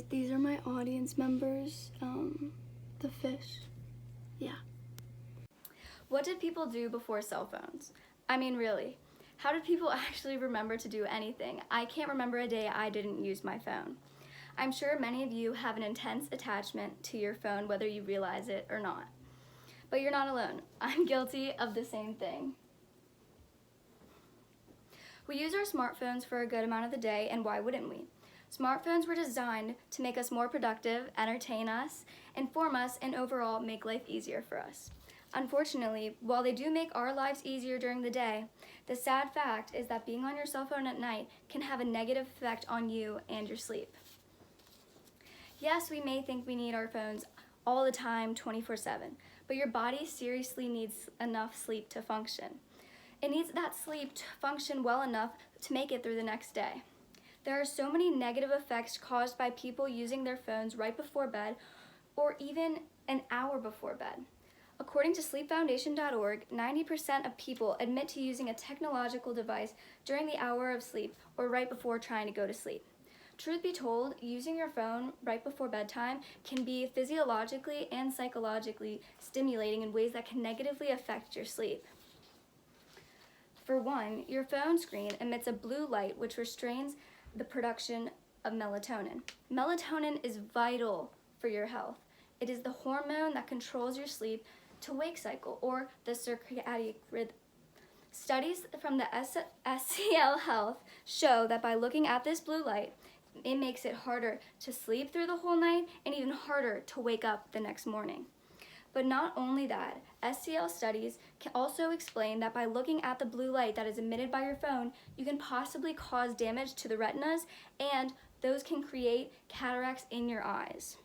These are my audience members, the fish, yeah. What did people do before cell phones? I mean, really, how did people actually remember to do anything? I can't remember a day I didn't use my phone. I'm sure many of you have an intense attachment to your phone, whether you realize it or not. But you're not alone. I'm guilty of the same thing. We use our smartphones for a good amount of the day, and why wouldn't we? Smartphones were designed to make us more productive, entertain us, inform us, and overall make life easier for us. Unfortunately, while they do make our lives easier during the day, the sad fact is that being on your cell phone at night can have a negative effect on you and your sleep. Yes, we may think we need our phones all the time, 24/7, but your body seriously needs enough sleep to function. It needs that sleep to function well enough to make it through the next day. There are so many negative effects caused by people using their phones right before bed or even an hour before bed. According to sleepfoundation.org, 90% of people admit to using a technological device during the hour of sleep or right before trying to go to sleep. Truth be told, using your phone right before bedtime can be physiologically and psychologically stimulating in ways that can negatively affect your sleep. For one, your phone screen emits a blue light which restrains the production of melatonin. Melatonin is vital for your health. It is the hormone that controls your sleep to wake cycle, or the circadian rhythm. Studies from the SCL Health show that by looking at this blue light, it makes it harder to sleep through the whole night and even harder to wake up the next morning. But not only that, SCL studies can also explain that by looking at the blue light that is emitted by your phone, you can possibly cause damage to the retinas, and those can create cataracts in your eyes.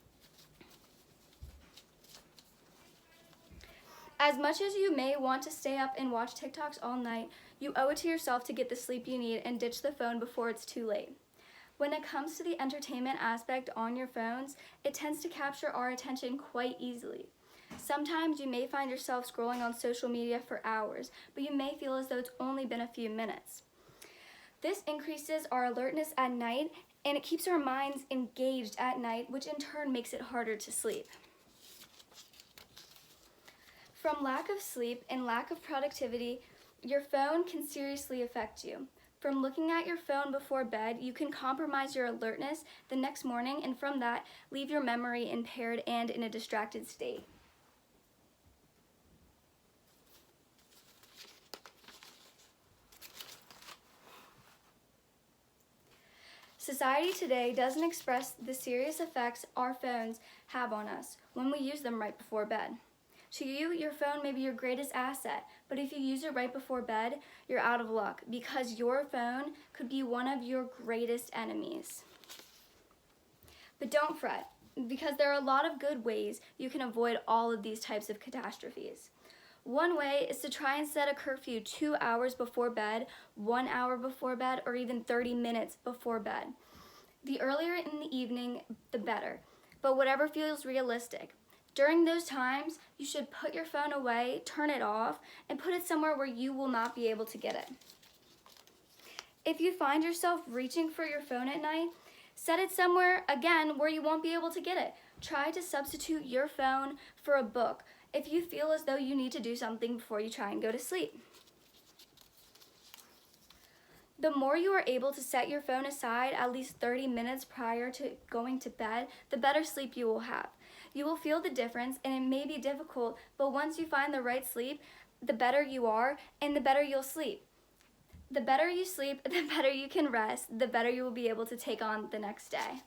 As much as you may want to stay up and watch TikToks all night, you owe it to yourself to get the sleep you need and ditch the phone before it's too late. When it comes to the entertainment aspect on your phones, it tends to capture our attention quite easily. Sometimes you may find yourself scrolling on social media for hours, but you may feel as though it's only been a few minutes. This increases our alertness at night, and it keeps our minds engaged at night, which in turn makes it harder to sleep. From lack of sleep and lack of productivity, your phone can seriously affect you. From looking at your phone before bed, you can compromise your alertness the next morning, and from that, leave your memory impaired and in a distracted state. Society today doesn't express the serious effects our phones have on us when we use them right before bed. To you, your phone may be your greatest asset, but if you use it right before bed, you're out of luck because your phone could be one of your greatest enemies. But don't fret, because there are a lot of good ways you can avoid all of these types of catastrophes. One way is to try and set a curfew 2 hours before bed, 1 hour before bed, or even 30 minutes before bed. The earlier in the evening, the better, but whatever feels realistic. During those times, you should put your phone away, turn it off, and put it somewhere where you will not be able to get it. If you find yourself reaching for your phone at night, set it somewhere, again, where you won't be able to get it. Try to substitute your phone for a book if you feel as though you need to do something before you try and go to sleep. The more you are able to set your phone aside at least 30 minutes prior to going to bed, the better sleep you will have. You will feel the difference, and it may be difficult, but once you find the right sleep, the better you are and the better you'll sleep. The better you sleep, the better you can rest, the better you will be able to take on the next day.